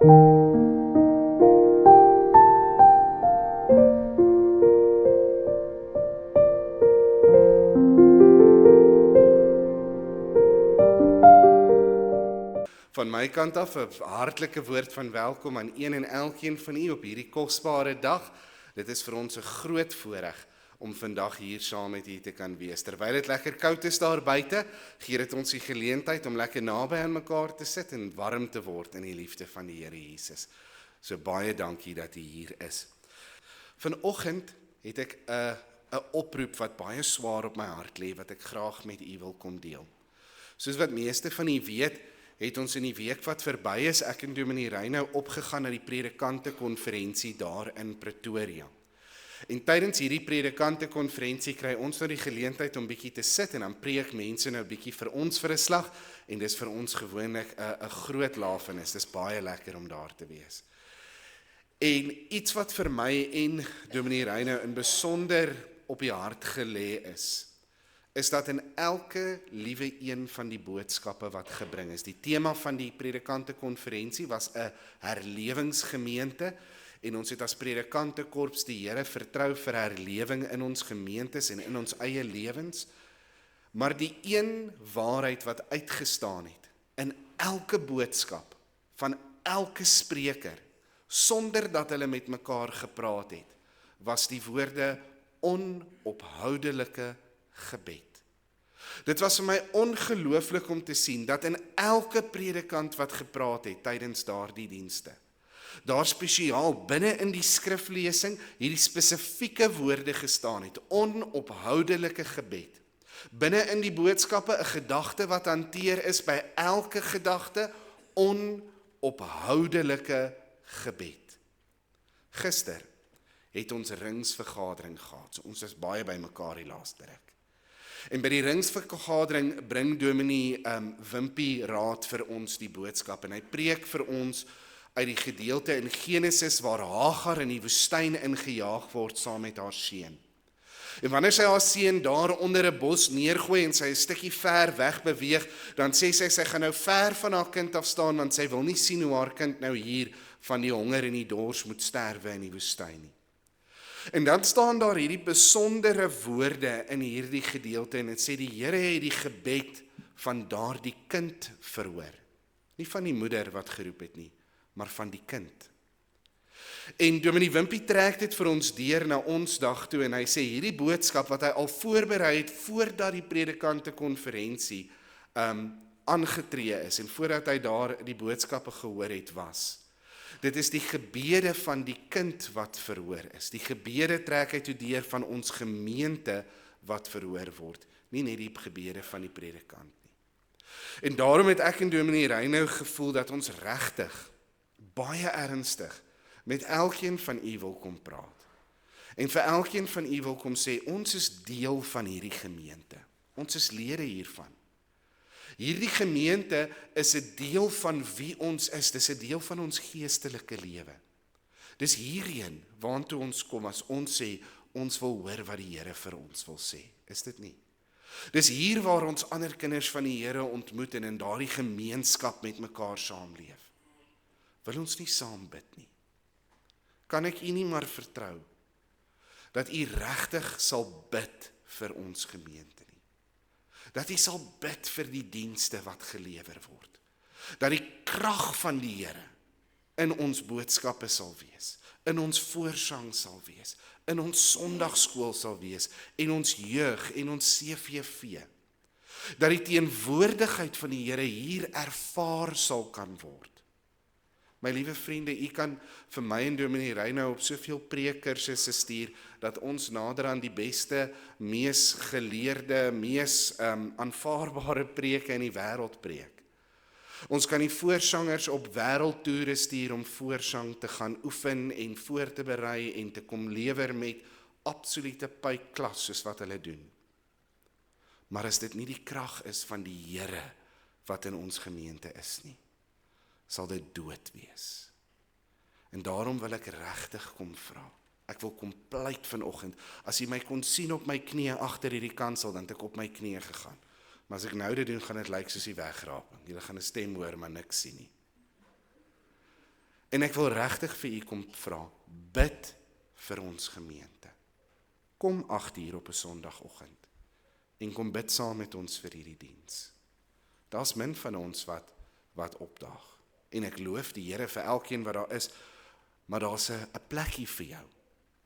Van my kant af 'n hartlike woord van welkom aan een en elkeen van u op hierdie kosbare dag. Dit is vir ons 'n groot voorreg om vandag hier saam met u te kan wees. Terwyl dit lekker koud is daar buite, gee dit ons die geleentheid om lekker naby aan mekaar te sit en warm te word in die liefde van die Here Jesus. So baie dankie dat u hier is. Vanoggend het ek 'n oproep wat baie swaar op my hart lê, wat ek graag met u wil kom deel. Soos wat meeste van u weet, het ons in die week wat verby is, ek en Dominee Reinhou opgegaan na die predikante konferensie daar in Pretoria. En tydens hierdie predikante konferensie kry ons nou die geleentheid om bietjie te sit en dan preek mense nou bietjie vir ons vir 'n slag en dis vir ons gewoonlik 'n groot lafenis. Dis baie lekker om daar te wees. En iets wat vir my en Dominee Reinhou in besonder op die hart gelê is dat in elke liewe een van die boodskappe wat gebring is. Die tema van die predikante konferensie was 'n herlewingsgemeente en ons het as predikante korps die Here vertrou vir herlewing in ons gemeentes en in ons eie lewens. Maar die een waarheid wat uitgestaan het in elke boodskap van elke spreker, sonder dat hulle met mekaar gepraat het, was die woorde onophoudelike gebed. Dit was vir my ongelooflik om te sien dat in elke predikant wat gepraat het tydens daardie dienste, daar spesiaal binne in die skriflesing hierdie spesifieke woorde gestaan het, onophoudelike gebed. Binne in die boodskappe 'n gedagte wat hanteer is by elke gedagte, onophoudelike gebed. Gister het ons ringsvergadering gehad, so ons is baie by mekaar die laaste ruk. En by die ringsvergadering bring Dominee Wimpie Raad vir ons die boodskap en hy preek vir ons uit die gedeelte in Genesis waar Hagar in die woestyn ingejaag word saam met haar seun. En wanneer sy haar seun daar onder 'n bos neergooi en sy 'n stukkie ver weg beweeg, dan sê sy gaan nou ver van haar kind af staan want sy wil nie sien hoe haar kind nou hier van die honger en die dors moet sterwe in die woestyn nie. En dan staan daar hierdie besondere woorde in hierdie gedeelte en dit sê die Here het die gebed van daardie kind verhoor. Nie van die moeder wat geroep het nie, maar van die kind. En Dominee Wimpie trek dit vir ons deur na ons dag toe en hy sê hierdie boodskap wat hy al voorberei het voordat die predikante konferensie aangetree is en voordat hy daar die boodskappe gehoor het was. Dit is die gebede van die kind wat verhoor is. Die gebede trek hy toe deur van ons gemeente wat verhoor word. Nie net die gebede van die predikant nie. En daarom het ek en Dominee Reinhou gevoel dat ons regtig, baie ernstig, met elkeen van u wil kom praat. En vir elkeen van u wil kom sê, ons is deel van hierdie gemeente. Ons is lede hiervan. Hierdie gemeente is 'n deel van wie ons is, dis 'n deel van ons geestelike lewe. Dis hierheen waartoe ons kom as ons sê, ons wil hoor wat die Here vir ons wil sê. Is dit nie? Dis hier waar ons ander kinders van die Here ontmoet en in daardie gemeenskap met mekaar saamleef. Wil ons nie saam bid nie? Kan ek u nie maar vertrou dat u regtig sal bid vir ons gemeente? Dat hy sal bid vir die dienste wat gelewer word. Dat die krag van die Here in ons boodskappe sal wees, in ons voorsang sal wees, in ons sondagskool sal wees, en ons jeug en ons CVV. Dat die teenwoordigheid van die Here hier ervaar sal kan word. My liewe vriende, u kan vir my en Dominee Reinhou op soveel preekkursusse stuur, dat ons nader aan die beste, mees geleerde, mees aanvaarbare preke in die wêreld preek. Ons kan die voorsangers op wêreldtoere stuur om voorsang te gaan oefen en voor te berei en te kom lewer met absolute pyklas soos wat hulle doen. Maar as dit nie die krag is van die Here wat in ons gemeente is nie, sal dit dood wees. En daarom wil ek regtig kom vra. Ek wil kom pleit vanoggend. As jy my kon sien op my knieë agter hierdie kansel, dan het ek op my knieë gegaan. Maar as ek nou dit doen, gaan dit lyk soos die wegraping. Julle gaan 'n stem hoor, maar niks sien nie. En ek wil regtig vir u kom vra, bid vir ons gemeente. Kom 8:00 op 'n Sondagoggend en kom bid saam met ons vir hierdie diens. Daar's min van ons wat opdaag. En ek loof die Here vir elkeen wat daar is, maar daar's 'n plekkie vir jou.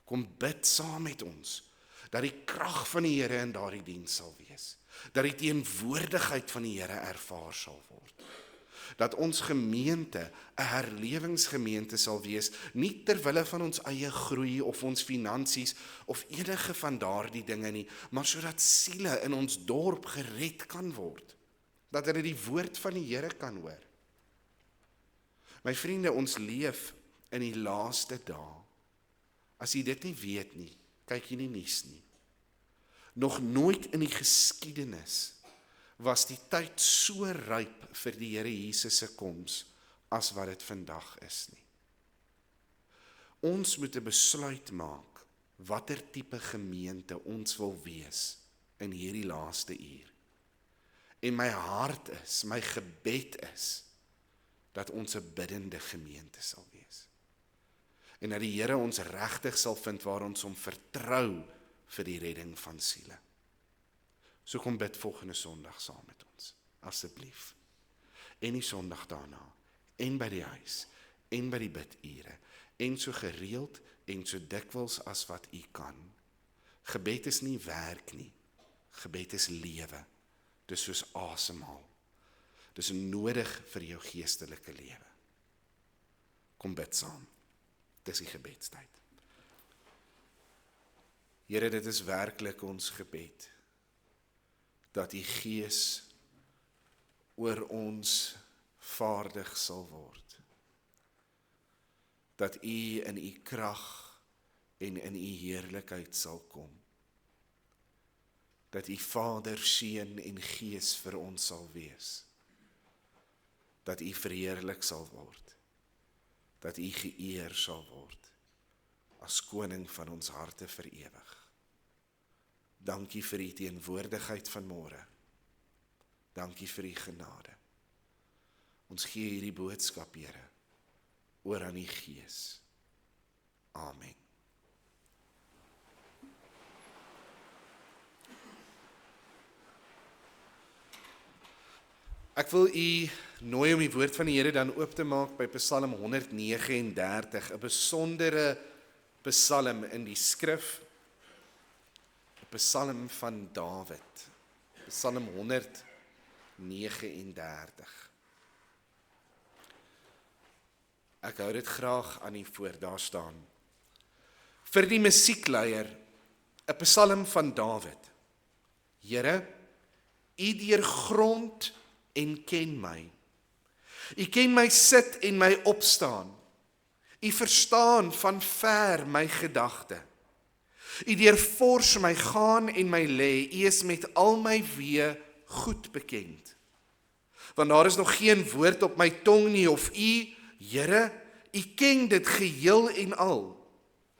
Kom bid saam met ons, dat die krag van die Here in daardie diens sal wees. Dat die teenwoordigheid van die Here ervaar sal word. Dat ons gemeente 'n herlewingsgemeente sal wees, nie ter wille van ons eie groei of ons finansies of enige van daardie dinge nie, maar sodat siele in ons dorp gered kan word. Dat hulle die woord van die Here kan hoor. My vriende, ons leef in die laaste dae. As jy dit nie weet nie, kyk jy nie nuus nie. Nog nooit in die geskiedenis was die tyd so ryp vir die Here Jesus se koms as wat dit vandag is nie. Ons moet 'n besluit maak watter tipe gemeente ons wil wees in hierdie laaste uur. En my hart is, my gebed is, dat ons 'n biddende gemeente sal wees. En dat die Here ons regtig sal vind waar ons hom vertrou vir die redding van siele. So kom bid volgende Sondag saam met ons, asseblief. En die Sondag daarna, en by die huis, en by die bidure, en so gereeld, en so dikwels as wat u kan. Gebed is nie werk nie, gebed is lewe. Dis soos asemhaal. Dis nodig vir jou geestelike lewe. Kom bid saam. Dis die gebedstyd. Here, dit is werklik ons gebed, dat die Gees oor ons vaardig sal word. Dat u in u krag en in u heerlikheid sal kom. Dat u Vader, Seun en Gees vir ons sal wees. Dat u verheerlik sal word. Dat u geëer sal word as koning van ons harte vir ewig. Dankie vir u teenwoordigheid vanmôre. Dankie vir u genade. Ons gee hierdie boodskap, Here, oor aan die Gees. Amen. Ek wil u nooi om die woord van die Here dan oop te maak by Psalm 139, 'n besondere psalm in die skrif, 'n psalm van Dawid, Psalm 139. Ek hou dit graag aan u voor, daar staan. Vir die musiekleier, 'n psalm van Dawid. Here, u deurgrond en ken my. U ken my sit en my opstaan. U verstaan van ver my gedagte. U deurvors my gaan en my lê. U is met al my weë goed bekend. Want daar is nog geen woord op my tong nie, of u, Here, u ken dit geheel en al.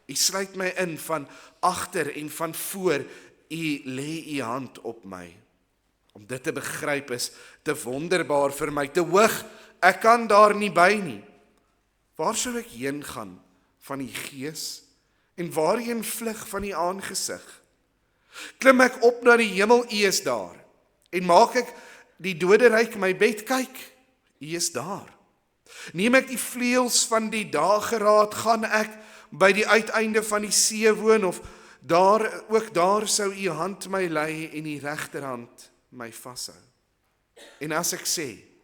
U sluit my in van agter en van voor. U lê u hand op my. Om dit te begryp is te wonderbaar vir my, te hoog, ek kan daar nie by nie. Waar sou ek heen gaan van die Gees, en waarheen vlug van die aangesig? Klim ek op na die hemel, u is daar, en maak ek die doderyk my bed kyk, u is daar. Neem ek die vleuels van die dageraad, gaan ek by die uiteinde van die see woon, of ook daar sou u hand my lei en die regterhand my vashou. En as ek sê,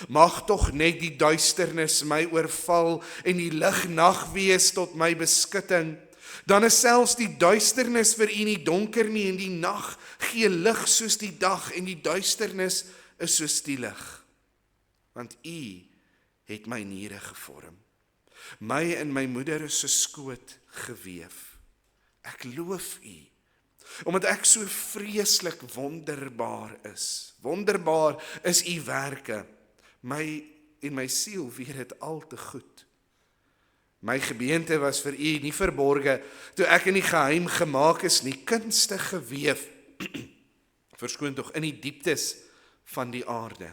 mag tog net die duisternis my oorval en die lig nag wees tot my beskutting, dan is selfs die duisternis vir u nie donker nie, en die nag gee lig soos die dag, en die duisternis is soos die lig. Want u het my niere gevorm, my in my moeder se skoot geweef. Ek loof u, omdat ek so vreeslik wonderbaar is. Wonderbaar is u werke. My en my siel weet dit al te goed. My gebeente was vir u nie verborge, toe ek in die geheim gemaak is nie, kunstig geweef, verskoon tog in die dieptes van die aarde.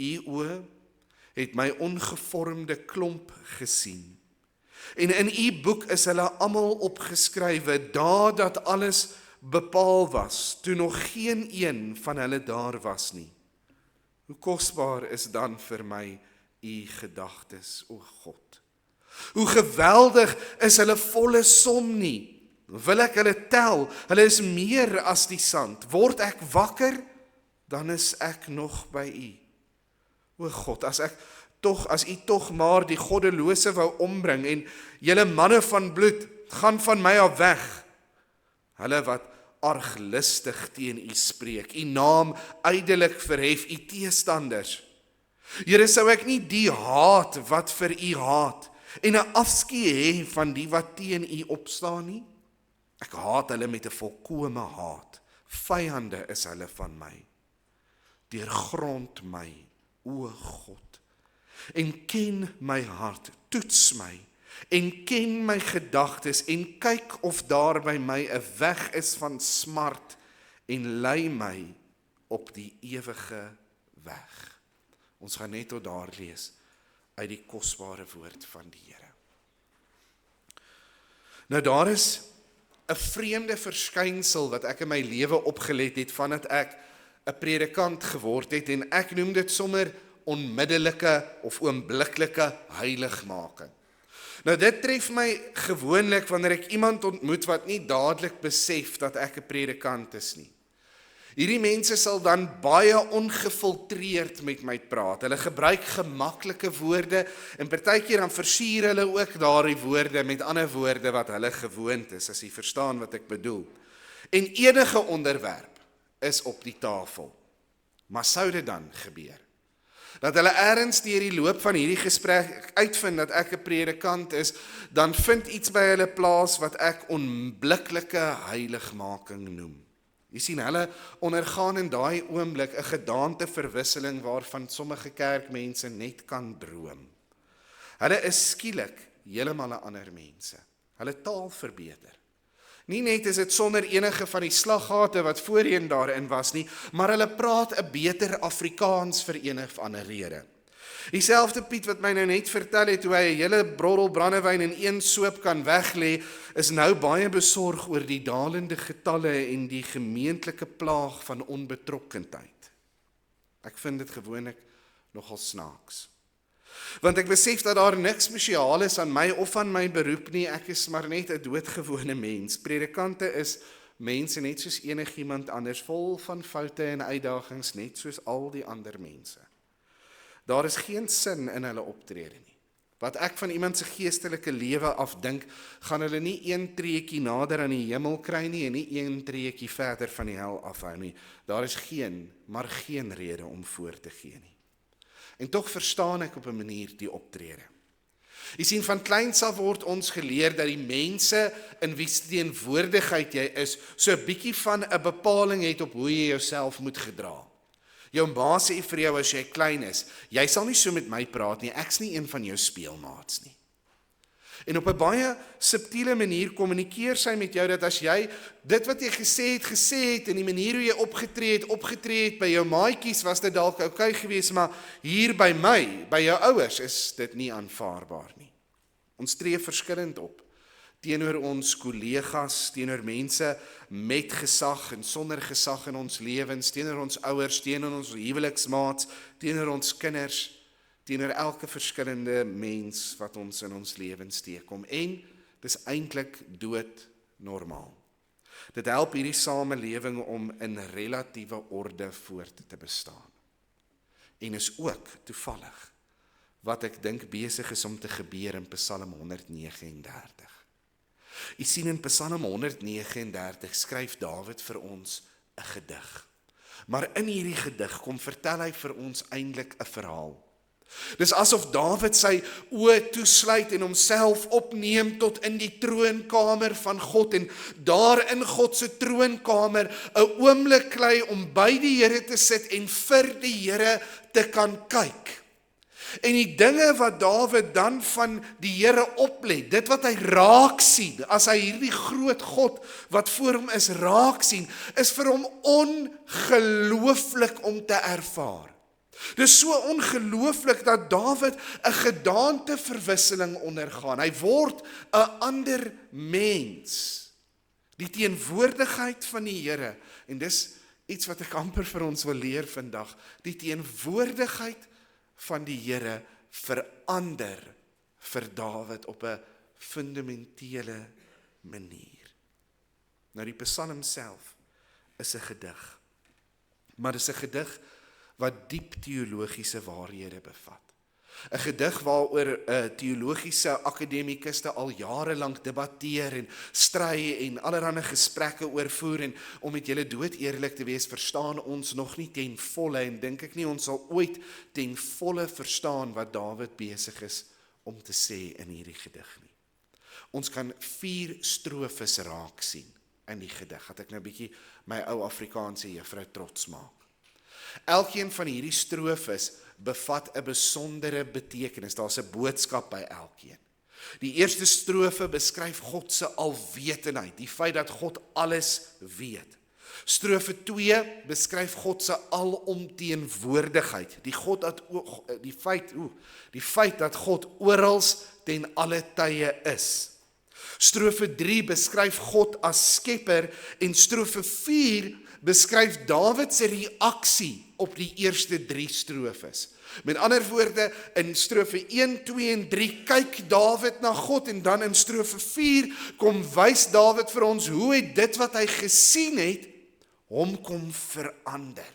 U oë het my ongevormde klomp gesien. En in u boek is hulle almal opgeskrywe, dae dat alles bepaal was, toe nog geen een van hulle daar was nie. Hoe kosbaar is dan vir my u gedagtes, o God. Hoe geweldig is hulle volle som nie. Wil ek hulle tel, hulle is meer as die sand. Word ek wakker, dan is ek nog by u. O God, as u tog maar die goddelose wou ombring, en julle manne van bloed, gaan van my af weg. Hulle wat arglistig teen u spreek, u naam ydelik verhef, u teestanders. Here, sou ek nie die haat wat vir u haat, en 'n afskeid hê van die wat teen u opstaan nie? Ek haat hulle met 'n volkome haat, vyande is hulle van my. Deurgrond my, o God, en ken my hart, toets my, en ken my gedagtes, en kyk of daar by my 'n weg is van smart, en lei my op die ewige weg. Ons gaan net tot daar lees, uit die kosbare woord van die Here. Nou daar is 'n vreemde verskynsel wat ek in my lewe opgelet het, vandat ek 'n predikant geword het, en ek noem dit sommer onmiddellike of oombliklike heiligmaking. Nou dit tref my gewoonlik wanneer ek iemand ontmoet wat nie dadelik besef dat ek 'n predikant is nie. Hierdie mense sal dan baie ongefiltreerd met my praat. Hulle gebruik gemaklike woorde, en partykeer dan versier hulle ook daardie woorde met ander woorde wat hulle gewoond is, as jy verstaan wat ek bedoel. En enige onderwerp is op die tafel. Maar sou dit dan gebeur dat hulle ergens deur die loop van hierdie gesprek uitvind dat ek 'n predikant is, dan vind iets by hulle plaas wat ek onbliklike heiligmaking noem. Jy sien, hulle ondergaan in daai oomblik 'n gedaanteverwisseling waarvan sommige kerkmense net kan droom. Hulle is skielik heeltemal 'n ander mense. Hulle taal verbeter. Nie net is dit sonder enige van die slaggate wat voorheen daarin was nie, maar hulle praat 'n beter Afrikaans vir een of ander rede. Dieselfde Piet wat my nou net vertel het hoe hy 'n hele broddel brandewyn in een soop kan weglê, is nou baie besorg oor die dalende getalle en die gemeentelike plaag van onbetrokkenheid. Ek vind dit gewoonlik nogal snaaks. Want ek besef dat daar niks spesiaal is aan my of aan my beroep nie, ek is maar net 'n doodgewone mens. Predikante is mense net soos enigiemand anders, vol van foute en uitdagings, net soos al die ander mense. Daar is geen sin in hulle optrede nie. Wat ek van iemand se geestelike lewe afdink, gaan hulle nie een treetjie nader aan die hemel kry nie, en nie een treetjie verder van die hel afhou nie. Daar is maar geen rede om voor te gee nie. En tog verstaan ek op 'n manier die optrede. Jy sien, van kleins af word ons geleer dat die mense in wie se teenwoordigheid jy is, so 'n bietjie van 'n bepaling het op hoe jy jouself moet gedra. Jou ma sê vir jou as jy klein is, jy sal nie so met my praat nie, ek's nie een van jou speelmaats nie. En op 'n baie subtiele manier kommunikeer sy met jou dat as jy dit wat jy gesê het en die manier hoe jy opgetree het by jou maatjies, was dit dalk oukei geweest, maar hier by my, by jou ouers, is dit nie aanvaarbaar nie. Ons tree verskillend op teenoor ons kollegas, teenoor mense met gesag en sonder gesag in ons lewens, teenoor ons ouers, teenoor ons huweliksmaats, teenoor ons kinders, teenoor elke verskillende mens wat ons in ons lewens teekom. En dis eintlik doodnormaal. Dit help hierdie samelewing om in relatiewe orde voort te bestaan. En is ook toevallig wat ek dink besig is om te gebeur in Psalm 139. Jy sien, in Psalm 139 skryf Dawid vir ons 'n gedig. Maar in hierdie gedig vertel hy vir ons eintlik 'n verhaal. Dis asof Dawid sy oë toesluit en homself opneem tot in die troonkamer van God, en daar in God se troonkamer 'n oomblik kry om by die Here te sit en vir die Here te kan kyk. En die dinge wat Dawid dan van die Here oplet, dit wat hy raak sien, as hy hierdie groot God wat voor hom is raak sien, is vir hom ongelooflik om te ervaar. Dis so ongelooflik dat Dawid 'n gedaanteverwisseling ondergaan. Hy word 'n ander mens. Die teenwoordigheid van die Here, en dis iets wat ek amper vir ons wil leer vandag, die teenwoordigheid van die Here verander vir Dawid op 'n fundamentele manier. Nou die Psalm self is 'n gedig, maar dis 'n gedig wat diep teologiese waarhede bevat. 'n Gedig waaroor teologiese akademikuste al jare lank debatteer en stry en allerlei gesprekke oorvoer, en om met julle dood eerlik te wees, verstaan ons nog nie ten volle, en dink ek nie ons sal ooit ten volle verstaan wat Dawid besig is om te sê in hierdie gedig nie. Ons kan 4 strofes raak sien in die gedig, dat ek nou 'n bietjie my ou Afrikaanse juffrou trots maak. Elkeen van hierdie strofes bevat 'n besondere betekenis, daar's 'n boodskap by elkeen. Die eerste strofe beskryf God se alwetendheid, die feit dat God alles weet. Strofe 2 beskryf God se alomteenwoordigheid, die feit dat God oral ten alle tye is. Strofe 3 beskryf God as skepper, en strofe 4 beskryf Dawid se reaksie op die eerste 3 strofes. Met ander woorde, in strofe 1, 2 en 3 kyk Dawid na God, en dan in strofe 4 kom wys Dawid vir ons hoe het dit wat hy gesien het, hom kom verander.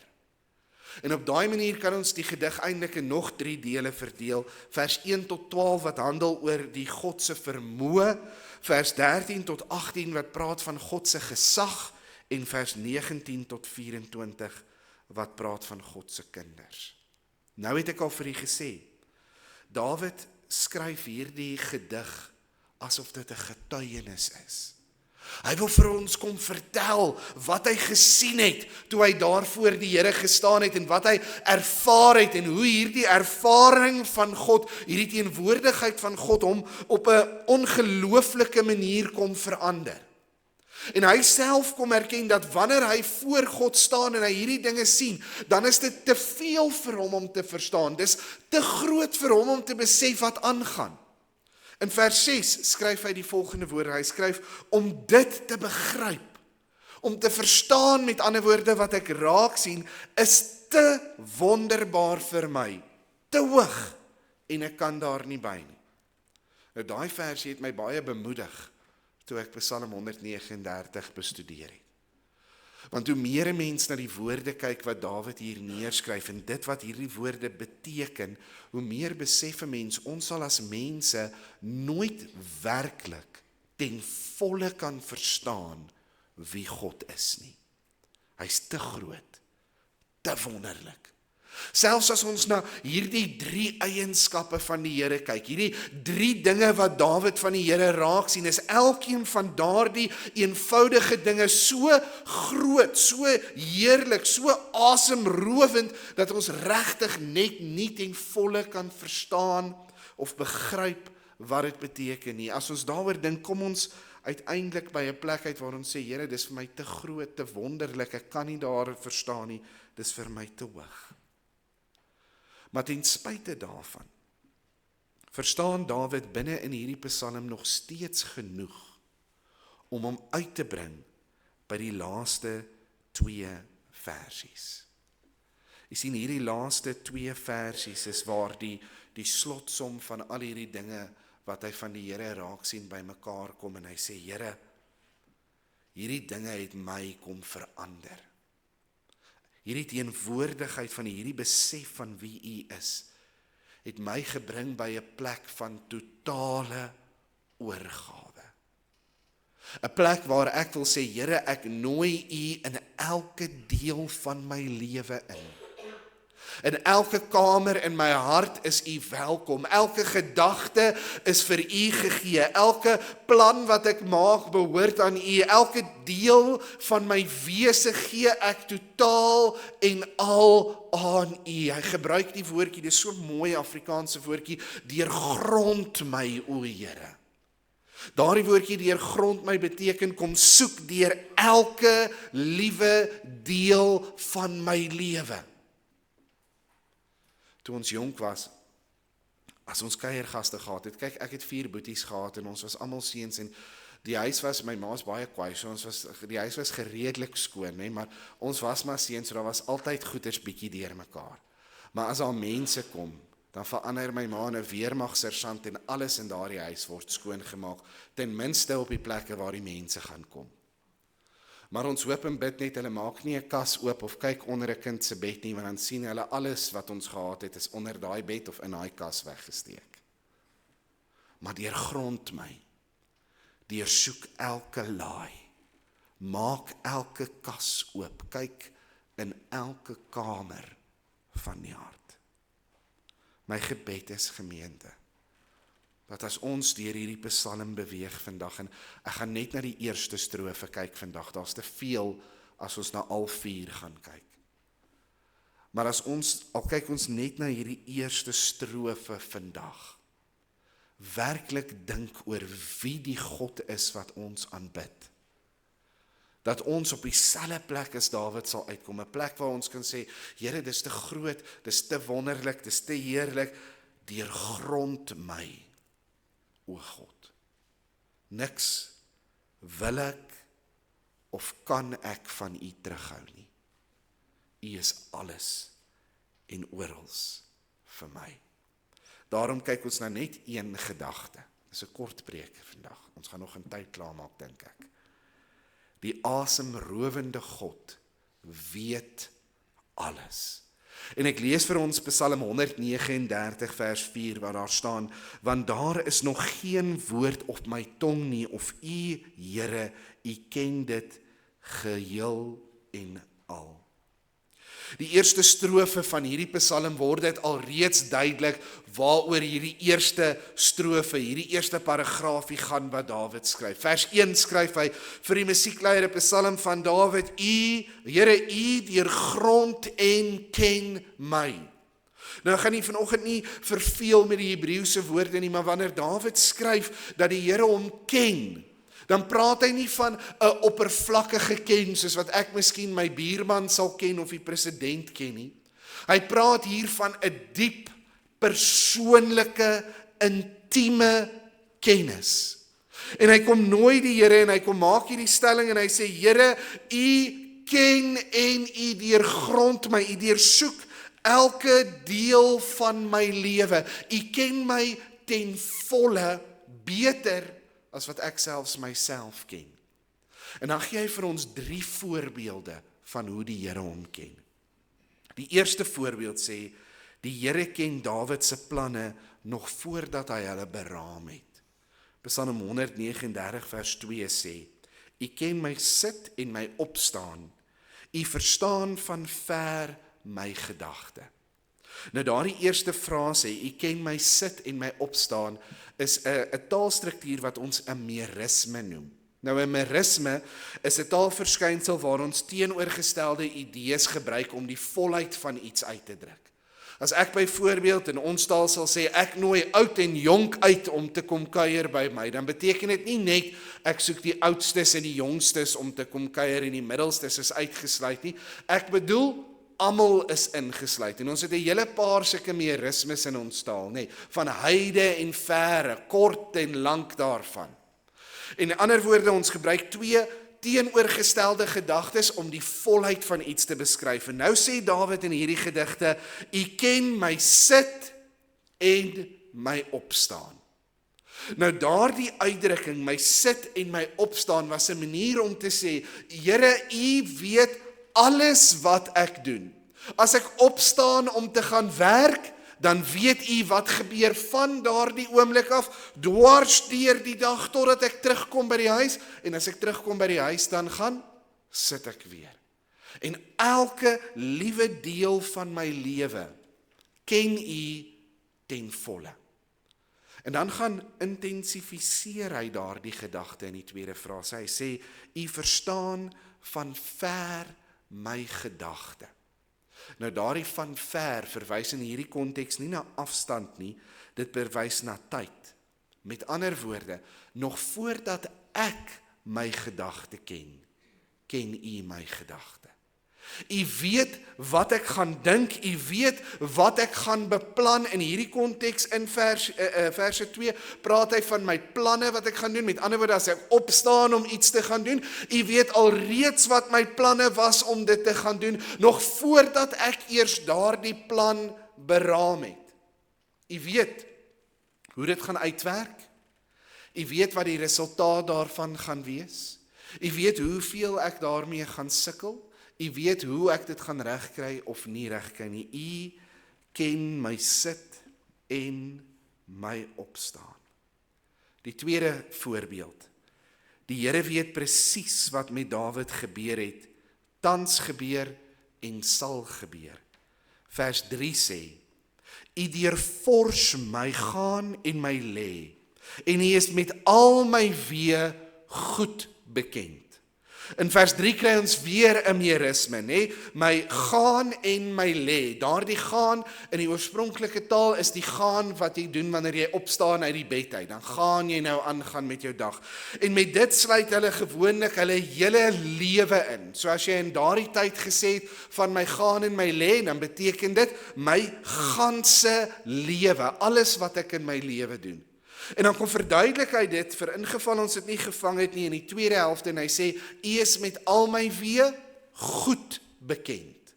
En op daai manier kan ons die gedig eintlik in nog 3 dele verdeel. Vers 1 tot 12 wat handel oor die God se vermoë, vers 13 tot 18 wat praat van God se gesag, en vers 19 tot 24 wat praat van God se kinders. Nou het ek al vir u gesê, Dawid skryf hierdie gedig asof dit 'n getuienis is. Hy wil vir ons kom vertel wat hy gesien het toe hy daar voor die Here gestaan het, en wat hy ervaar het, en hoe hierdie ervaring van God, hierdie teenwoordigheid van God hom op 'n ongelooflike manier kom verander. En hy self kom erken dat wanneer hy voor God staan en hy hierdie dinge sien, dan is dit te veel vir hom om te verstaan. Dis te groot vir hom om te besef wat aangaan. In vers 6 skryf hy die volgende woorde. Hy skryf, om dit te begryp, om te verstaan, met ander woorde wat ek raak sien, is te wonderbaar vir my, te hoog, en ek kan daar nie by nie. Nou daai versie het my baie bemoedig toe ek Psalm 139 bestudeer het. Want hoe meer 'n mens na die woorde kyk wat Dawid hier neerskryf, en dit wat hierdie woorde beteken, hoe meer besef 'n mens, ons sal as mense nooit werklik ten volle kan verstaan wie God is nie. Hy's te groot, te wonderlik. Selfs as ons na hierdie 3 eienskappe van die Here kyk, hierdie 3 dinge wat Dawid van die Here raak sien, is elkeen van daardie eenvoudige dinge so groot, so heerlik, so asemrowend, dat ons regtig net nie ten volle kan verstaan of begryp wat dit beteken nie. As ons daaroor dink, kom ons uiteindelik by 'n plek uit waar ons sê, Here, dis vir my te groot, te wonderlik, ek kan nie daar verstaan nie, dis vir my te hoog. Maar ten spyte daarvan, verstaan Dawid binne in hierdie Psalm nog steeds genoeg om hom uit te bring by die laaste 2 versies. Jy sien, hierdie laaste 2 versies is waar die slotsom van al hierdie dinge wat hy van die Here raak sien by mekaar kom, en hy sê, Here, hierdie dinge het my kom verander. Hierdie teenwoordigheid van hierdie besef van wie U is, het my gebring by 'n plek van totale oorgawe. 'n Plek waar ek wil sê, Here, ek nooi U in elke deel van my lewe in. In elke kamer in my hart is U welkom. Elke gedagte is vir U gegee. Elke plan wat ek maak behoort aan U. Elke deel van my wese gee ek totaal en al aan U. Hy gebruik die woordjie, dis so mooi Afrikaanse woordjie, deurgrond my, o Here. Daardie woordjie deurgrond my beteken kom soek deur elke liewe deel van my lewe. toe ons jonk was, as ons kuiergaste gehad het, kyk, ek het 4 boeties gehad, en ons was almal seuns, en die huis was, my ma's baie kwaai, so die huis was geredelik skoon, nee, maar ons was maar seuns, so daar was altyd goeders bietjie deur mekaar. Maar as daar mense kom, dan verander my ma in 'n weermagsersant en alles in daardie huis word skoongemaak, ten minste op die plekke waar die mense gaan kom. Maar ons hoop en bid net, hulle maak nie 'n kas oop of kyk onder 'n kind se bed nie, want dan sien hulle alles wat ons gehad het is onder daai bed of in daai kas weggesteek. Maar deurgrond my, deursoek elke laai, maak elke kas oop, kyk in elke kamer van die hart. My gebed is gemeente, dat as ons deur hierdie psalm beweeg vandag, en ek gaan net na die eerste strofe kyk vandag, daar's te veel as ons na al 4 gaan kyk. Maar al kyk ons net na hierdie eerste strofe vandag, werklik dink oor wie die God is wat ons aanbid. Dat ons op dieselfde plek as Dawid sal uitkom, 'n plek waar ons kan sê, Here, dis te groot, dis te wonderlik, dis te heerlik, deurgrond my, o God. Niks wil ek of kan ek van U terughou nie. U is alles en oral vir my. Daarom kyk ons na net een gedagte. Dis 'n kort preek vandag. Ons gaan nog 'n tyd klaarmaak, dink ek. Die asemrowende God weet alles. En ek lees vir ons Psalm 139 vers 4 waar daar staan, want daar is nog geen woord op my tong nie, of U, Here, U ken dit geheel en al. Die eerste strofe van hierdie psalm word dit alreeds duidelik waaroor hierdie eerste strofe, hierdie eerste paragraafie gaan wat Dawid skryf. Vers 1 skryf hy vir die musiekleier 'n psalm van Dawid, U, Here, U deurgrond en ken my. Nou gaan nie vanoggend nie verveel met die Hebreëse woorde nie, maar wanneer Dawid skryf dat die Here hom ken, dan praat hy nie van 'n oppervlakkige ken, soos wat ek miskien my buurman sal ken of die president ken nie. Hy praat hier van 'n diep, persoonlike, intieme kennis. En hy kom nooi die Here en hy kom maak hierdie stelling en hy sê, Here, U ken en U deurgrond my, U deursoek elke deel van my lewe. U ken my ten volle beter as wat ek selfs myself ken. En dan gee hy vir ons 3 voorbeelde van hoe die Here hom ken. Die eerste voorbeeld sê, die Here ken Dawid se planne nog voordat hy hulle beraam het. Psalm 139 vers 2 sê, U ken my sit en my opstaan, U verstaan van ver my gedagte. Nou daardie eerste frase, U ken my sit en my opstaan, is 'n taalstruktuur wat ons 'n merisme noem. Nou 'n merisme is 'n taalverskynsel waar ons teenoorgestelde idees gebruik om die volheid van iets uit te druk. As ek byvoorbeeld in ons taal sal sê, ek nooi oud en jonk uit om te kom kuier by my, dan beteken dit nie net, ek soek die oudstes en die jongstes om te kom kuier en die middelstes is uitgesluit nie. Ek bedoel, almal is ingesluit. En ons het 'n hele paar sulke merismes in ons taal, nê, van heide en verre, kort en lank daarvan. En in ander woorde, ons gebruik 2 teenoorgestelde gedagtes om die volheid van iets te beskryf. En nou sê Dawid in hierdie gedigte, U ken my sit en my opstaan. Nou daardie uitdrukking, my sit en my opstaan, was 'n manier om te sê, Here, U weet alles wat ek doen. As ek opstaan om te gaan werk, dan weet U wat gebeur van daardie oomblik af, dwars deur die dag totdat ek terugkom by die huis, en as ek terugkom by die huis, dan gaan sit ek weer. En elke liewe deel van my lewe ken U ten volle. En dan gaan intensifiseer hy daardie gedagte in die tweede frase. Hy sê, U verstaan van ver my gedagte. Nou daardie van ver verwys in hierdie konteks nie na afstand nie, dit verwys na tyd. Met ander woorde, nog voordat ek my gedagte ken, ken U my gedagte. U weet wat ek gaan dink, u weet wat ek gaan beplan. In hierdie konteks in verse 2 praat hy van my planne wat ek gaan doen. Met ander woorde, as ek opstaan om iets te gaan doen, u weet alreeds wat my planne was om dit te gaan doen, nog voordat ek eers daardie plan beraam het. U weet hoe dit gaan uitwerk. U weet wat die resultaat daarvan gaan wees. U weet hoeveel ek daarmee gaan sukkel. U weet hoe ek dit gaan regkry of nie regkry nie. U ken my sit en my opstaan. Die tweede voorbeeld. Die Here weet presies wat met Dawid gebeur het, tans gebeur en sal gebeur. Vers 3 sê, U deurvors my gaan en my lê, en U is met al my weë goed bekend. In vers 3 kry ons weer 'n meerisme, nê? My gaan en my lê. Daardie gaan in die oorspronklike taal is die gaan wat jy doen wanneer jy opstaan uit die bed uit. Dan gaan jy nou aangaan met jou dag. En met dit sluit hulle gewoonlik hulle hele lewe in. So as jy in daardie tyd gesê het van my gaan en my lê, dan beteken dit my ganse lewe, alles wat ek in my lewe doen. En dan kom verduidelik hy dit, vir ingeval ons dit nie gevang het nie, in die tweede helfte, en hy sê, U is met al my weë goed bekend.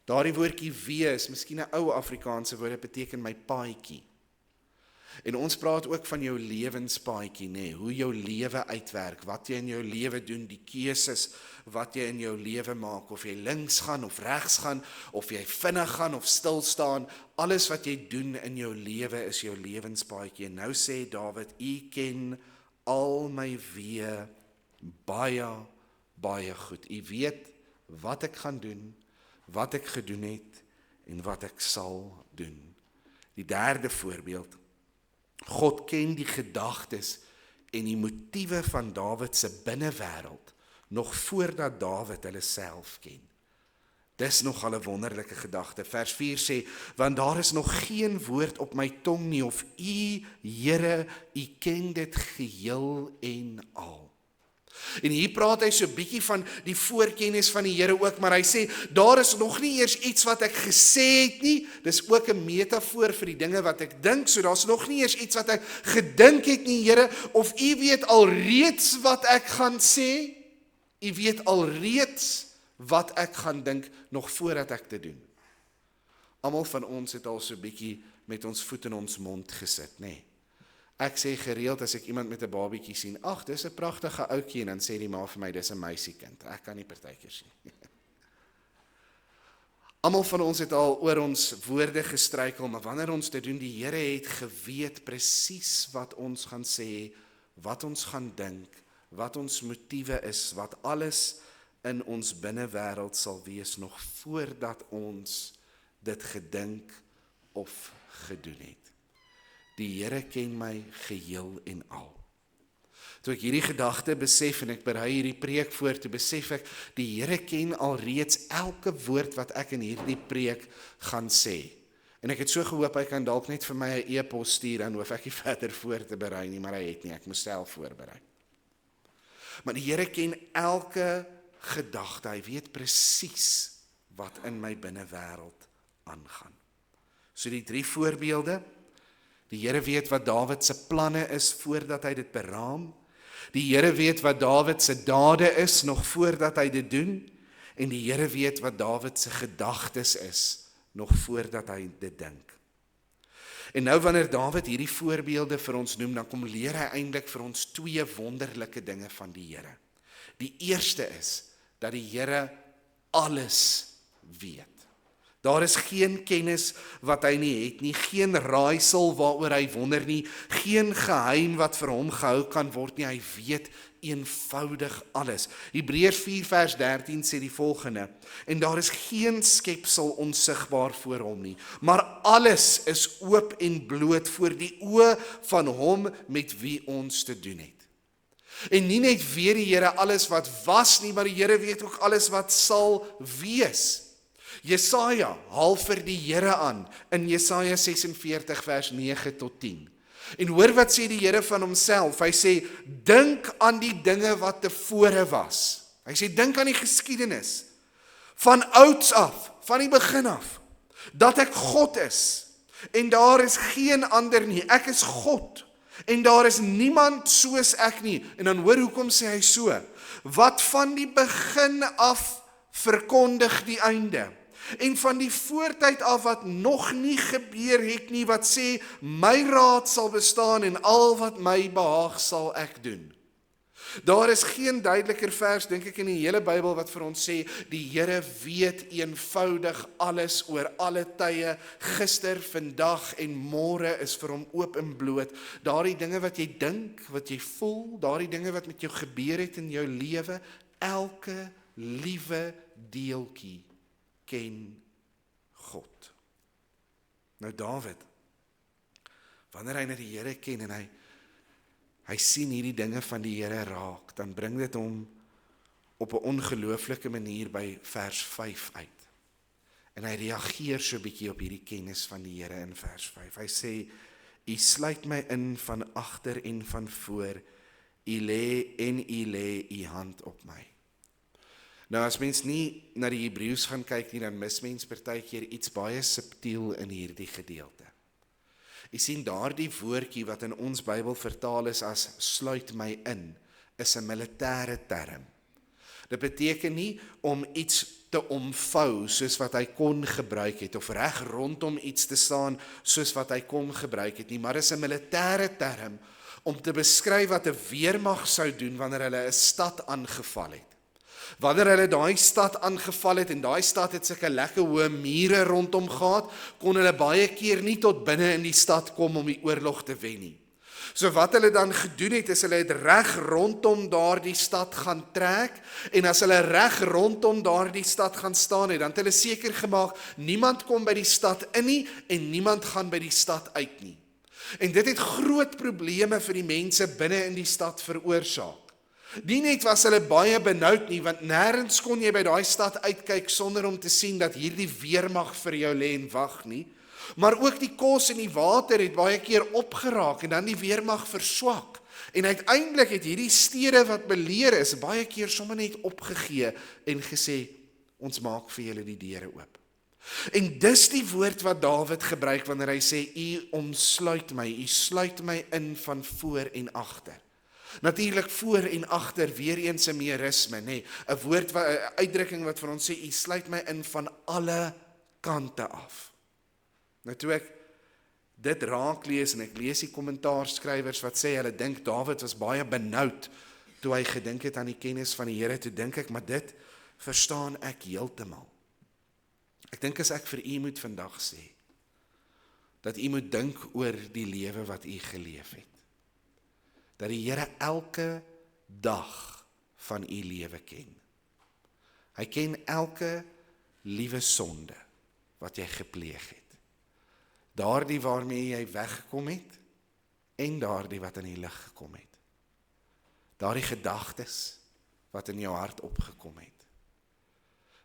Daardie woordjie weë is miskien 'n ou Afrikaanse woord, dit beteken my paadjie. En ons praat ook van jou lewenspaadjie, nê, hoe jou lewe uitwerk, wat jy in jou lewe doen, die keuses wat jy in jou lewe maak, of jy links gaan of regs gaan, of jy vinnig gaan of stil staan, alles wat jy doen in jou lewe is jou lewenspaadjie. En nou sê Dawid, U ken al my weë baie, baie goed. U weet wat ek gaan doen, wat ek gedoen het en wat ek sal doen. Die derde voorbeeld. God ken die gedagtes en die motiewe van Dawid se binnewêreld nog voordat Dawid hulle self ken. Dis nogal 'n wonderlike gedagte. Vers 4 sê, want daar is nog geen woord op my tong nie, of U, Here, U ken dit geheel en al. En hier praat hy so bietjie van die voorkennis van die Here ook, maar hy sê, daar is nog nie eers iets wat ek gesê het nie, dis ook 'n metafoor vir die dinge wat ek dink, so daar's nog nie eers iets wat ek gedink het nie, Here, of U weet alreeds wat ek gaan sê, U weet alreeds wat ek gaan dink, nog voordat ek dit doen. Almal van ons het al so bietjie met ons voet in ons mond gesit, nê? Nee. Ek sê gereeld as ek iemand met 'n babietjie sien, ag, dis 'n pragtige ouetjie, en dan sê die ma vir my, dis 'n meisiekind. Ek kan nie partykeer sien. Almal van ons het al oor ons woorde gestruikel, maar wanneer ons dit doen, die Here het geweet presies wat ons gaan sê, wat ons gaan dink, wat ons motiewe is, wat alles in ons binnewêreld sal wees, nog voordat ons dit gedink of gedoen het. Die Here ken my geheel en al. Toe ek hierdie gedagte besef en ek berei hierdie preek voor, toe besef ek, die Here ken alreeds elke woord wat ek in hierdie preek gaan sê. En ek het so gehoop, hy kan dalk net vir my 'n e-pos stuur, dan hoef ek nie verder voor te berei nie, maar hy het nie, ek moes self voorberei. Maar die Here ken elke gedagte, hy weet presies wat in my binnewêreld aangaan. So die 3 voorbeelde. Die Here weet wat Dawid se planne is voordat hy dit beraam. Die Here weet wat Dawid se dade is nog voordat hy dit doen. En die Here weet wat Dawid se gedagtes is nog voordat hy dit dink. En nou wanneer Dawid hierdie voorbeelde vir ons noem, dan kom leer hy eintlik vir ons 2 wonderlike dinge van die Here. Die eerste is dat die Here alles weet. Daar is geen kennis wat hy nie het nie, geen raaisel waaroor hy wonder nie, geen geheim wat vir hom gehou kan word nie, hy weet eenvoudig alles. Hebreërs 4 vers 13 sê die volgende, en daar is geen skepsel onsigbaar voor hom nie, maar alles is oop en bloot voor die oë van hom met wie ons te doen het. En nie net weet die Here alles wat was nie, maar die Here weet ook alles wat sal wees. Jesaja haal vir die Here aan in Jesaja 46 vers 9 tot 10. En hoor wat sê die Here van homself. Hy sê, dink aan die dinge wat tevore was. Hy sê, dink aan die geskiedenis. van ouds af, van die begin af, dat ek God is, en daar is geen ander nie, ek is God, en daar is niemand soos ek nie, en dan hoor hoekom sê hy so, wat van die begin af verkondig die einde, en van die voortyd af wat nog nie gebeur het nie, wat sê, my raad sal bestaan, en al wat my behaag sal ek doen. Daar is geen duideliker vers, dink ek in die hele Bybel, wat vir ons sê, die Here weet eenvoudig alles oor alle tye, gister, vandag en môre is vir hom oop en bloot. Daardie dinge wat jy dink, wat jy voel, daardie dinge wat met jou gebeur het in jou lewe, elke liewe deeltjie ken God. Nou Dawid, wanneer hy na die Here ken en hy sien hierdie dinge van die Here raak, dan bring dit hom op 'n ongelooflike manier by vers 5 uit. En hy reageer so 'n bietjie op hierdie kennis van die Here in vers 5. Hy sê, U sluit my in van agter en van voor, U lê U hand op my. Nou as mens nie na die Hebreëus gaan kyk nie, dan mis mens partykeer iets baie subtiel in hierdie gedeelte. Jy sien daardie woordjie wat in ons Bybel vertaal is as sluit my in, is 'n militêre term. Dit beteken nie om iets te omvou soos wat hy kon gebruik het, of reg rondom iets te staan soos wat hy kon gebruik het nie, maar is 'n militêre term om te beskryf wat 'n weermag sou doen wanneer hulle 'n stad aangeval het. Wanneer hulle daai stad aangeval het, en daai stad het sulke lekker hoë mure rondom gehad, kon hulle baie keer nie tot binne in die stad kom om die oorlog te wen nie. So wat hulle dan gedoen het, is hulle het reg rondom daardie stad gaan trek, en as hulle reg rondom daardie stad gaan staan het, dan het hulle seker gemaak, niemand kom by die stad in nie, en niemand gaan by die stad uit nie. En dit het groot probleme vir die mense binne in die stad veroorsaak. Nie net was hulle baie benoud nie, want nêrens kon jy by daai stad uitkyk sonder om te sien dat hierdie weermag vir jou lê en wag nie, maar ook die kos en die water het baie keer opgeraak en dan die weermag verswak. En uiteindelik het hierdie stede wat beleer is, baie keer sommer net opgegee en gesê, ons maak vir julle die deure oop. En dis die woord wat Dawid gebruik wanneer hy sê, U omsluit my, U sluit my in van voor en agter. Natuurlik voor en agter, weer eens 'n meerisme, nê, 'n woord, 'n uitdrukking wat vir ons sê, U sluit my in van alle kante af. Nou toe ek dit raak lees, en ek lees die kommentaarskrywers wat sê, hulle dink Dawid was baie benoud, toe hy gedink het aan die kennis van die Here, toe dink ek, maar dit verstaan ek heeltemal. Ek dink as ek vir u moet vandag sê, dat u moet dink oor die lewe wat u geleef het. Dat die Here elke dag van u lewe ken. Hy ken elke liewe sonde wat jy gepleeg het. Daardie waarmee jy weggekom het, en daardie wat in die lig gekom het. Daardie gedagtes wat in jou hart opgekom het.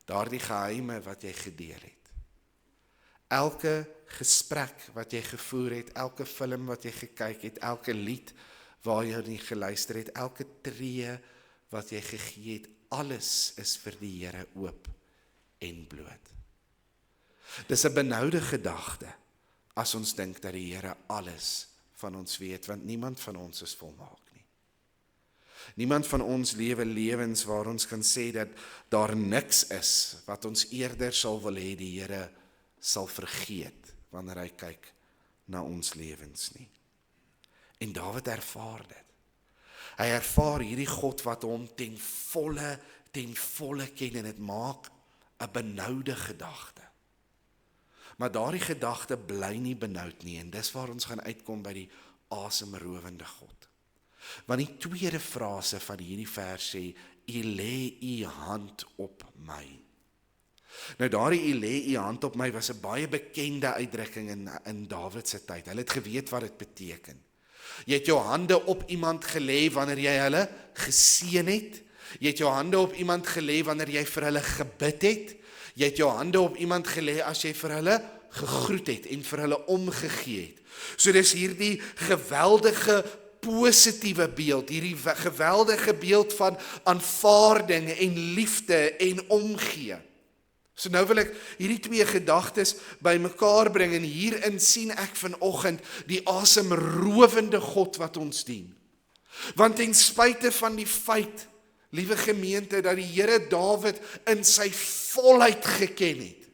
Daardie geheime wat jy gedeel het. Elke gesprek wat jy gevoer het, elke film wat jy gekyk het, elke lied waar jy nie geluister het, elke tree wat jy gegee het, alles is vir die Here oop en bloot. Dis 'n benoude gedagte as ons dink dat die Here alles van ons weet, want niemand van ons is volmaak nie. Niemand van ons lewe lewens waar ons kan sê dat daar niks is wat ons eerder sal wil hê die Here sal vergeet wanneer hy kyk na ons lewens nie. En Dawid ervaar dit. Hy ervaar hierdie God wat hom ten volle ken, en dit maak 'n benoude gedagte. Maar daardie gedagte bly nie benoud nie, en dis waar ons gaan uitkom by die asemrowende God. Want die tweede frase van hierdie vers sê, U lê U hand op my. Nou daardie U lê U hand op my was 'n baie bekende uitdrukking in Dawid se tyd. Hulle het geweet wat dit beteken. Jy het jou hande op iemand gelê wanneer jy hulle geseën het. Jy het jou hande op iemand gelê wanneer jy vir hulle gebid het. Jy het jou hande op iemand gelê as jy vir hulle gegroet het en vir hulle omgegee het. So dis hierdie geweldige positiewe beeld, hierdie geweldige beeld van aanvaarding en liefde en omgee. So nou wil ek hierdie twee gedagtes bymekaar bring en hierin sien ek vanoggend die asemrowende God wat ons dien. Want ten spyte van die feit, liewe gemeente, dat die Here Dawid in sy volheid geken het,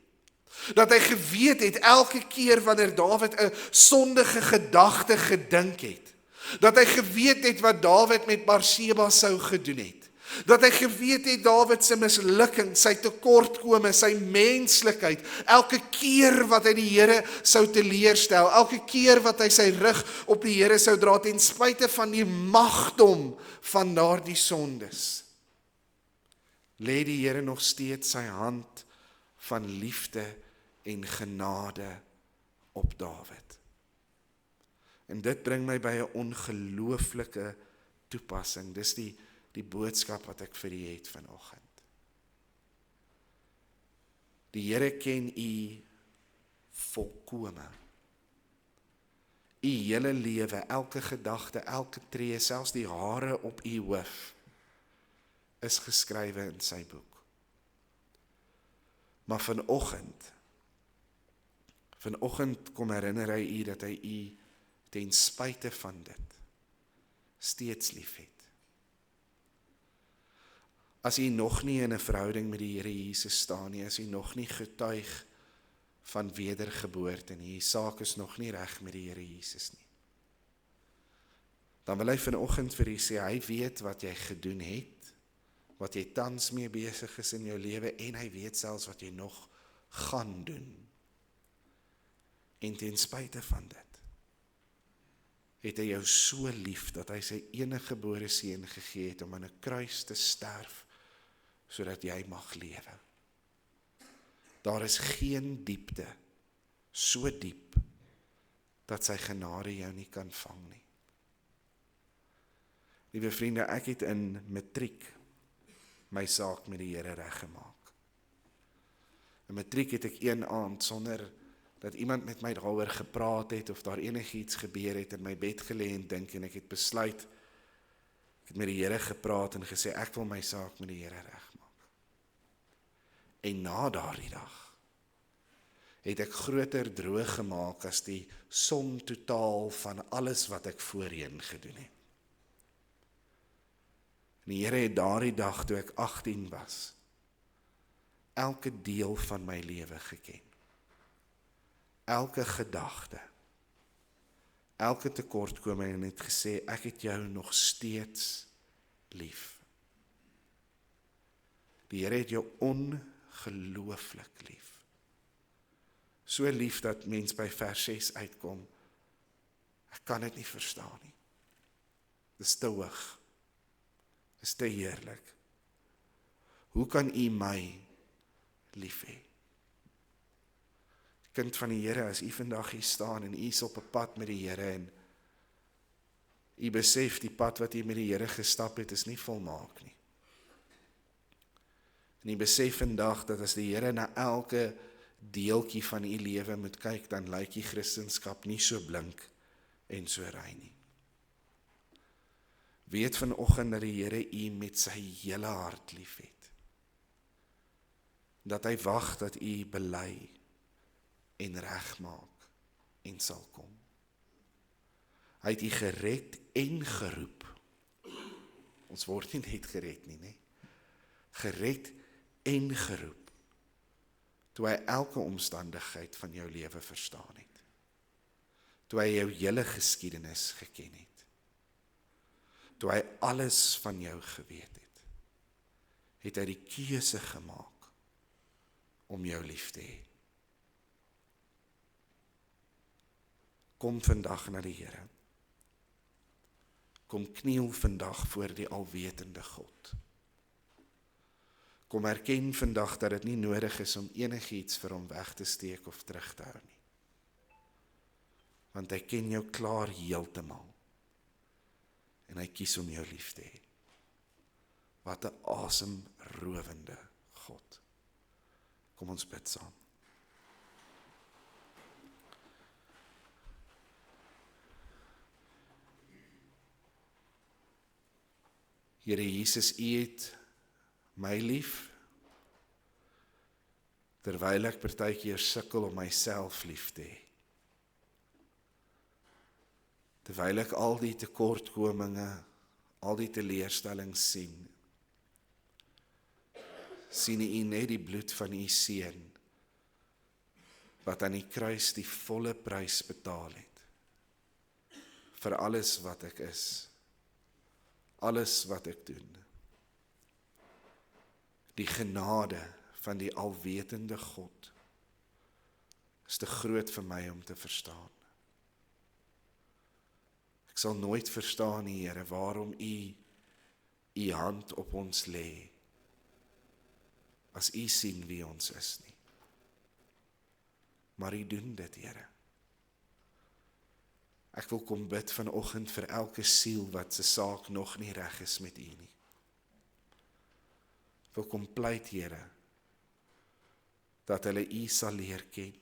dat hy geweet het elke keer wanneer Dawid 'n sondige gedagte gedink het, dat hy geweet het wat Dawid met Barseba sou gedoen het, dat hy geweet het Dawid se mislukking, sy tekortkome, sy menslikheid, elke keer wat hy die Here sou teleurstel, elke keer wat hy sy rug op die Here sou dra, ten spyte van die magdom van daardie sondes, lê die Here nog steeds sy hand van liefde en genade op Dawid. En dit bring my by 'n ongelooflike toepassing. Dis die boodskap wat ek vir u het vanoggend. Die Here ken u volkome. U hele lewe, elke gedagte, elke tree, selfs die hare op u hoof is geskrywe in sy boek. Maar vanoggend kom herinner hy u dat hy u ten spyte van dit steeds liefhet. As u nog nie in 'n verhouding met die Here Jesus staan nie, as u nog nie getuig van wedergeboorte nie, die saak is nog nie reg met die Here Jesus nie, dan wil hy vanoggend vir u sê, hy weet wat jy gedoen het, wat jy tans mee besig is in jou lewe, en hy weet selfs wat jy nog gaan doen. En ten spyte van dit, het hy jou so lief, dat hy sy enige gebore seun gegee het, om aan 'n kruis te sterf, sodat jy mag lewe. Daar is geen diepte, so diep, dat sy genade jou nie kan vang nie. Liewe vriende, ek het in matriek my saak met die Here reggemaak. In matriek het ek een aand, sonder dat iemand met my daaroor gepraat het, of daar enigiets gebeur het, in my bed gelê en dink, en ek het besluit, ek het met die Here gepraat en gesê, ek wil my saak met die Here regmaak. En na daardie dag, het ek groter droog gemaak as die som totaal van alles wat ek voorheen gedoen het. En die Here het daardie dag, toe ek 18 was, elke deel van my lewe geken. Elke gedagte, elke tekortkoming, en het gesê, ek het jou nog steeds lief. Die Here het jou ongelooflik lief. So lief dat mens by vers 6 uitkom, ek kan dit nie verstaan nie. Dis te hoog. Dis te heerlik. Hoe kan u my lief hê? Kind van die Here, as u vandag hier staan en u is op 'n pad met die Here en u besef die pad wat u met die Here gestap het is nie volmaak nie. En u besef vandag dat as die Here na elke deeltjie van u lewe moet kyk, dan lyk die Christendom nie so blink en so rein nie. Weet vanoggend dat die Here u met sy hele hart liefhet. Dat hy wag dat u bely en regmaak en sal kom. Hy het u gered en geroep. Ons word nie net gered nie, nee. Gered en geroep. Toe hy elke omstandigheid van jou lewe verstaan het. Toe hy jou hele geskiedenis geken het. Toe hy alles van jou geweet het, het hy die keuse gemaak om jou lief te hê. Kom vandag na die Here. Kom kniel vandag voor die alwetende God. Kom erken vandag dat dit nie nodig is om enigiets vir hom weg te steek of terug te hou nie. Want hy ken jou klaar heeltemal. En hy kies om jou lief te hê. Wat 'n asemrowende God. Kom ons bid saam. Here Jesus, u het my lief. terwyl ek partykeer sukkel om myself lief te hê. Terwyl ek al die tekortkominge, al die teleurstellings sien U net die bloed van U seun, wat aan die kruis die volle prys betaal het, vir alles wat ek is, alles wat ek doen. Die genade van die alwetende God is te groot vir my om te verstaan. Ek sal nooit verstaan, Here, waarom U hand op ons lê, as U sien wie ons is nie. Maar U doen dit, Here. Ek wil kom bid vanoggend vir elke siel wat se saak nog nie reg is met U nie. Ek wil kom pleit, Here, dat hulle U sal leer ken.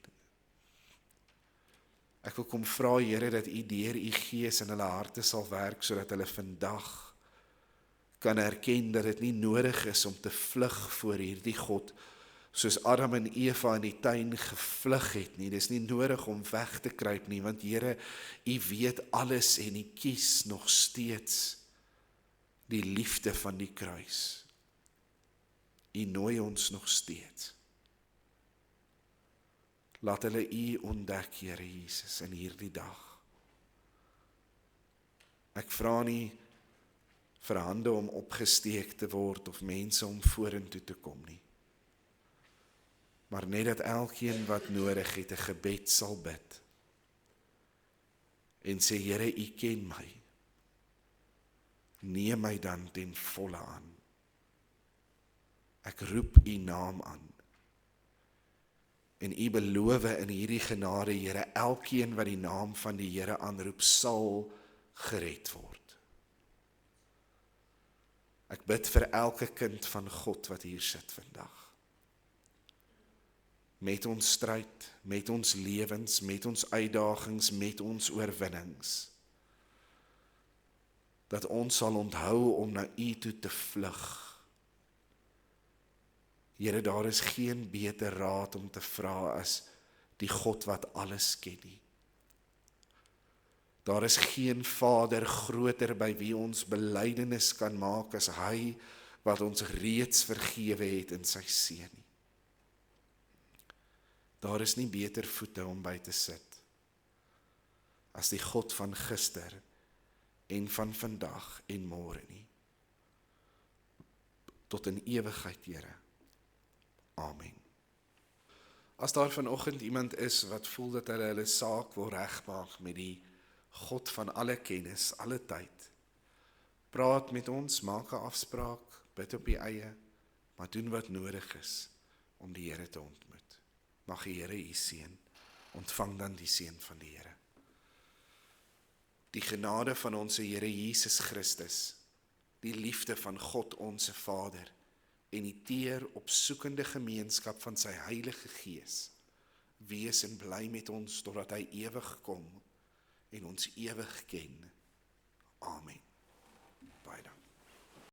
Ek wil kom vra, Here, dat U deur U Gees in hulle harte sal werk, sodat hulle vandag kan erken dat dit nie nodig is om te vlug voor hierdie God, soos Adam en Eva in die tuin gevlug het nie. Dis nie nodig om weg te kruip nie, want Here, U weet alles en U kies nog steeds die liefde van die kruis. U nooi ons nog steeds. Laat hulle U ontdek, Here Jesus, in hierdie dag. Ek vra nie vir hande om opgesteek te word of mense om vorentoe te kom nie. Maar net dat elkeen wat nodig het 'n gebed sal bid en sê, Here, U ken my. Neem my dan ten volle aan. Ek roep U naam aan. En U beloof in hierdie genade, Here, elkeen wat die naam van die Here aanroep, sal gered word. Ek bid vir elke kind van God wat hier sit vandag. Met ons stryd, met ons lewens, met ons uitdagings, met ons oorwinnings. Dat ons sal onthou om na U toe te vlug. Here, daar is geen beter raad om te vra as die God wat alles ken nie. Daar is geen Vader groter by wie ons belydenis kan maak as Hy wat ons reeds vergewe het in sy Seun nie. Daar is nie beter voete om by te sit as die God van gister en van vandag en môre nie. Tot in ewigheid, Here. Amen. As daar vanoggend iemand is wat voel dat hulle saak wil regmaak met die God van alle kennis, alle tyd, praat met ons, maak 'n afspraak, bid op die eie, maar doen wat nodig is om die Here te ontmoet. Mag die Here U seën, ontvang dan die seën van die Here. Die genade van ons Here Jesus Christus, die liefde van God ons Vader, en die teer opsoekende gemeenskap van sy Heilige Gees, wees en bly met ons totdat Hy ewig kom en ons ewig ken. Amen.